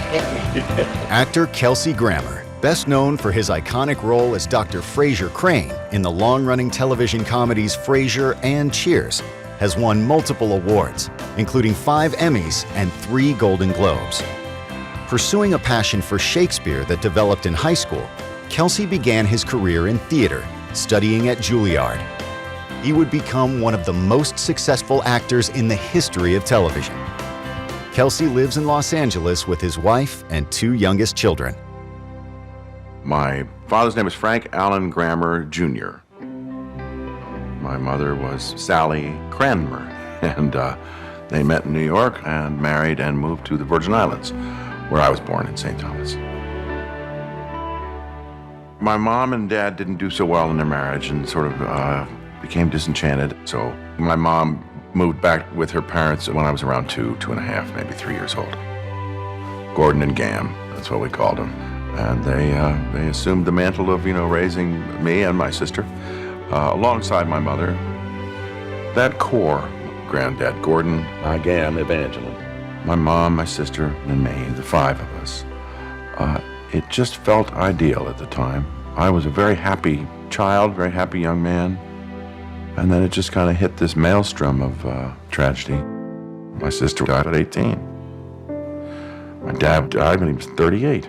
Actor Kelsey Grammer, best known for his iconic role as Dr. Frasier Crane in the long-running television comedies Frasier and Cheers, has won multiple awards, including 5 Emmys and 3 Golden Globes. Pursuing a passion for Shakespeare that developed in high school, Kelsey began his career in theater, studying at Juilliard. He would become one of the most successful actors in the history of television. Kelsey lives in Los Angeles with his wife and 2 youngest children. My father's name is Frank Allen Grammer, Jr. My mother was Sally Cranmer, and they met in New York and married and moved to the Virgin Islands, where I was born in St. Thomas. My mom and dad didn't do so well in their marriage and sort of became disenchanted. So my mom moved back with her parents when I was around 2.5, maybe 3 years old. Gordon and Gam, that's what we called them. And they assumed the mantle of, raising me and my sister alongside my mother. That core, Granddad Gordon, my Gam, Evangeline, my mom, my sister, and me, the 5 of us. It just felt ideal at the time. I was a very happy child, very happy young man. And then it just kind of hit this maelstrom of tragedy. My sister died at 18. My dad died when he was 38.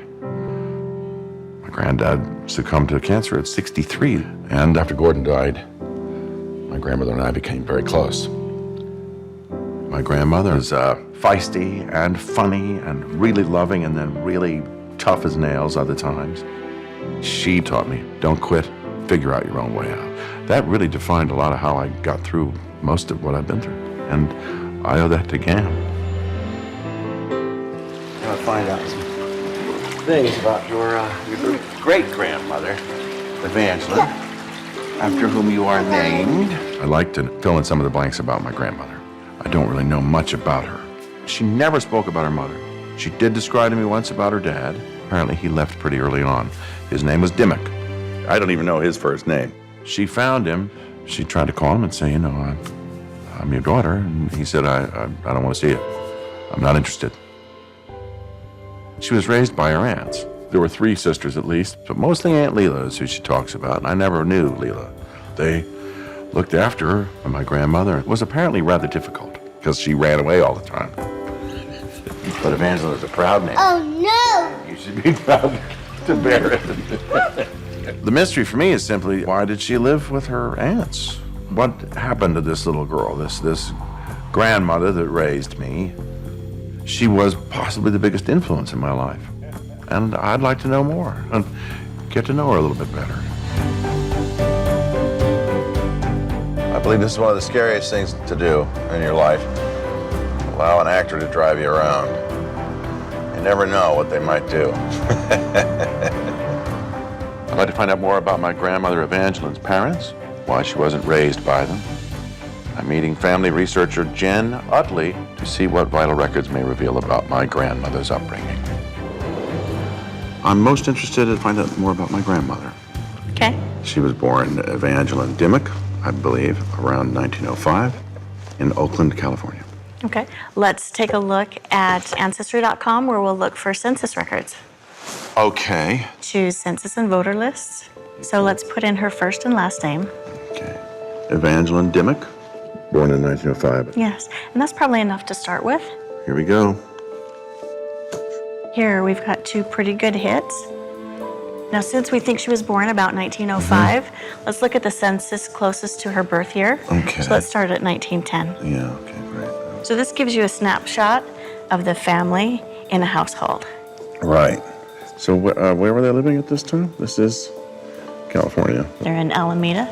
My granddad succumbed to cancer at 63. And after Gordon died, my grandmother and I became very close. My grandmother was feisty and funny and really loving and then really tough as nails other times. She taught me, don't quit, figure out your own way out. That really defined a lot of how I got through most of what I've been through. And I owe that to Gam. I want to find out some things about your great-grandmother, Evangeline, after whom you are named. I like to fill in some of the blanks about my grandmother. I don't really know much about her. She never spoke about her mother. She did describe to me once about her dad. Apparently he left pretty early on. His name was Dimmick. I don't even know his first name. She found him. She tried to call him and say, I'm your daughter. And he said, I don't want to see you. I'm not interested. She was raised by her aunts. There were 3 sisters at least, but mostly Aunt Leela is who she talks about, and I never knew Leela. They looked after her, and my grandmother was apparently rather difficult because she ran away all the time. But Evangeline is a proud name. Oh, no! You should be proud to bear it. The mystery for me is simply, why did she live with her aunts? What happened to this little girl, this grandmother that raised me? She was possibly the biggest influence in my life. And I'd like to know more and get to know her a little bit better. I believe this is one of the scariest things to do in your life. Allow an actor to drive you around. You never know what they might do. I'd like to find out more about my grandmother Evangeline's parents, why she wasn't raised by them. I'm meeting family researcher Jen Utley to see what vital records may reveal about my grandmother's upbringing. I'm most interested to find out more about my grandmother. Okay. She was born Evangeline Dimmick, I believe, around 1905 in Oakland, California. Okay. Let's take a look at Ancestry.com, where we'll look for census records. Okay. Choose census and voter lists. So let's put in her first and last name. Okay. Evangeline Dimmick, born in 1905. Yes, and that's probably enough to start with. Here we go. Here we've got 2 pretty good hits. Now, since we think she was born about 1905, let's look at the census closest to her birth year. Okay. So let's start at 1910. Yeah, okay, great. So this gives you a snapshot of the family in a household. Right. So where were they living at this time? This is California. They're in Alameda.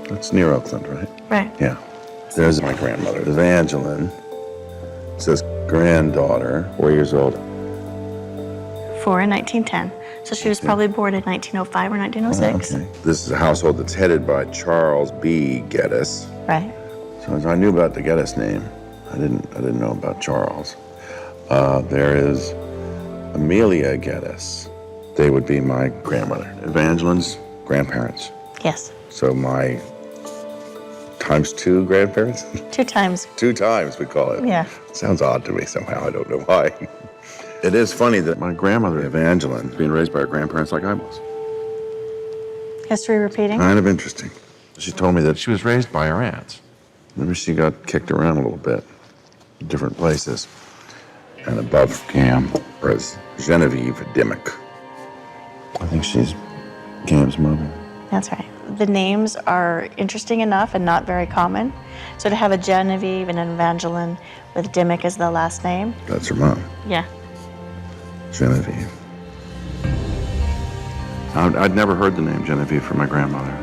That's near Oakland, right? Right. Yeah. There's my grandmother, Evangeline. It says granddaughter, 4 years old. 4 in 1910. So she was probably born in 1905 or 1906. Okay. This is a household that's headed by Charles B. Geddes. Right. So I knew about the Geddes name. I didn't know about Charles. There is Amelia Geddes. They would be my grandmother. Evangeline's grandparents. Yes. So my times 2 grandparents? 2 times. 2 times we call it. Yeah. Sounds odd to me somehow. I don't know why. It is funny that my grandmother, Evangeline, is being raised by her grandparents like I was. History repeating? Kind of interesting. She told me that she was raised by her aunts. Maybe she got kicked around a little bit, different places. And above Cam was Genevieve Dimmick. I think she's Cam's mother. That's right. The names are interesting enough and not very common. So to have a Genevieve and an Evangeline with Dimmick as the last name. That's her mom, Yeah. Genevieve. I'd never heard the name Genevieve from my grandmother.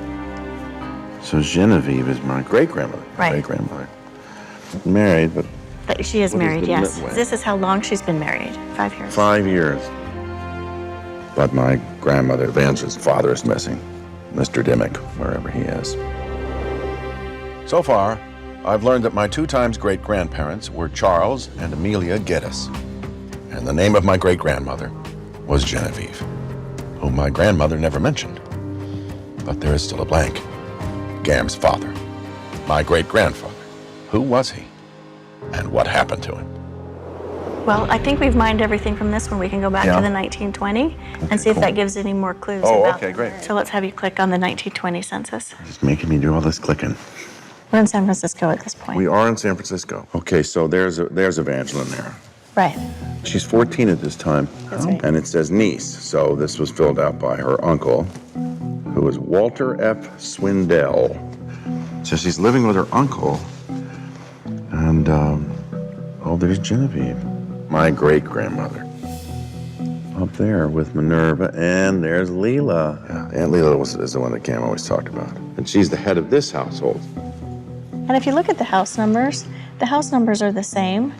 So Genevieve is my great-grandmother. Right. Great-grandmother. Married, but But she is What is married, the yes. midway? This is how long she's been married. 5 years. 5 years. But my grandmother, Evangeline's father, is missing. Mr. Dimmick, wherever he is. So far, I've learned that my 2 times great-grandparents were Charles and Amelia Geddes. And the name of my great-grandmother was Genevieve, whom my grandmother never mentioned. But there is still a blank. Gam's father, my great-grandfather. Who was he? And what happened to him? Well, I think we've mined everything from this one. We can go back Yeah. to the 1920 and see if that gives any more clues Oh, about okay, them. great. So let's have you click on the 1920 census. He's making me do all this clicking. We're in San Francisco at this point. We are in San Francisco. Okay, so there's Evangeline there. Right. She's 14 at this time. That's right. And it says niece, so this was filled out by her uncle, who was Walter F. Swindell. So she's living with her uncle, and, oh, there's Genevieve, my great-grandmother. Up there with Minerva, and there's Leela. Yeah, Aunt Leela is the one that Cam always talked about. And she's the head of this household. And if you look at the house numbers are the same.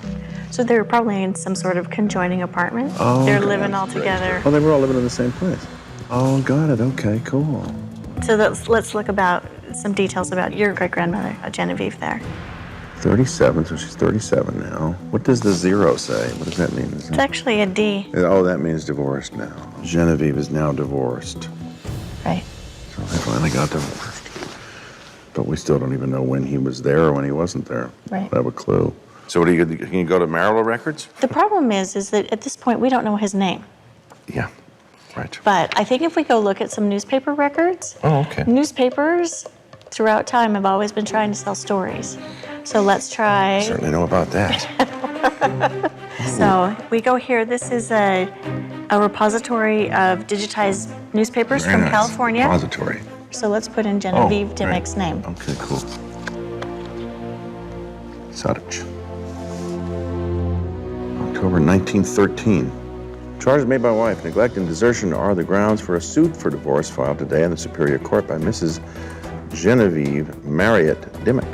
So they were probably in some sort of conjoining apartment. Oh, They're okay, living all that's great. together. Oh, they were all living in the same place. Oh, got it. Okay, cool. So let's look about some details about your great-grandmother, Genevieve there. 37, so she's 37 now. What does the 0 say? What does that mean? It's actually a D. Oh, that means divorced now. Genevieve is now divorced. Right. So they finally got divorced. But we still don't even know when he was there or when he wasn't there. Right. I have a clue. So what do you, can you go to marital records? The problem is that at this point we don't know his name. Yeah, right. But I think if we go look at some newspaper records, Oh, okay. newspapers throughout time have always been trying to sell stories. So let's try. Certainly know about that. So we go here. This is a repository of digitized newspapers Very from nice. California. Repository. So let's put in Genevieve Oh, Dimmick's great. name. Okay, cool. Such. October 1913. Charges made by wife, neglect and desertion are the grounds for a suit for divorce filed today in the Superior Court by Mrs. Genevieve Marriott Dimmick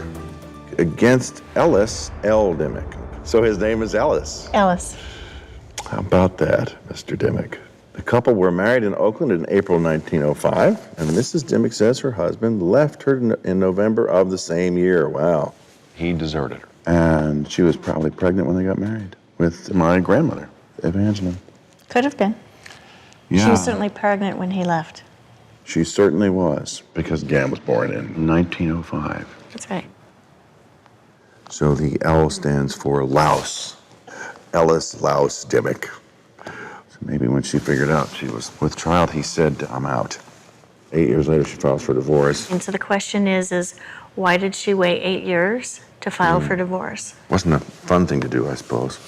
against Ellis L. Dimmick. So his name is Ellis. Ellis. How about that, Mr. Dimmick? The couple were married in Oakland in April 1905, and Mrs. Dimmick says her husband left her in November of the same year. Wow. He deserted her. And she was probably pregnant when they got married with my grandmother, Evangeline. Could have been. Yeah. She was certainly pregnant when he left. She certainly was, because Gam was born in 1905. That's right. So the L stands for Louse. Ellis Louse Dimmick. So maybe when she figured out she was with child, he said, I'm out. 8 years later, she files for divorce. And so the question is why did she wait 8 years to file for divorce? Wasn't a fun thing to do, I suppose.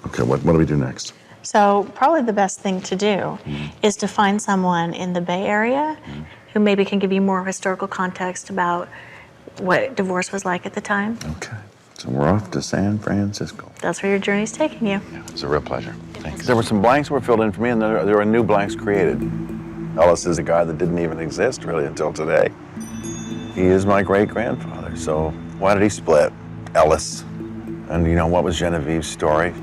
Okay, what do we do next? So probably the best thing to do is to find someone in the Bay Area who maybe can give you more historical context about what divorce was like at the time. Okay, so we're off to San Francisco. That's where your journey's taking you. It's a real pleasure. Thanks. There were some blanks that were filled in for me, and there were new blanks created. Ellis is a guy that didn't even exist, really, until today. He is my great-grandfather, so why did he split? Ellis. And you know, what was Genevieve's story?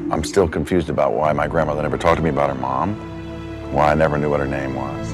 I'm still confused about why my grandmother never talked to me about her mom, why I never knew what her name was.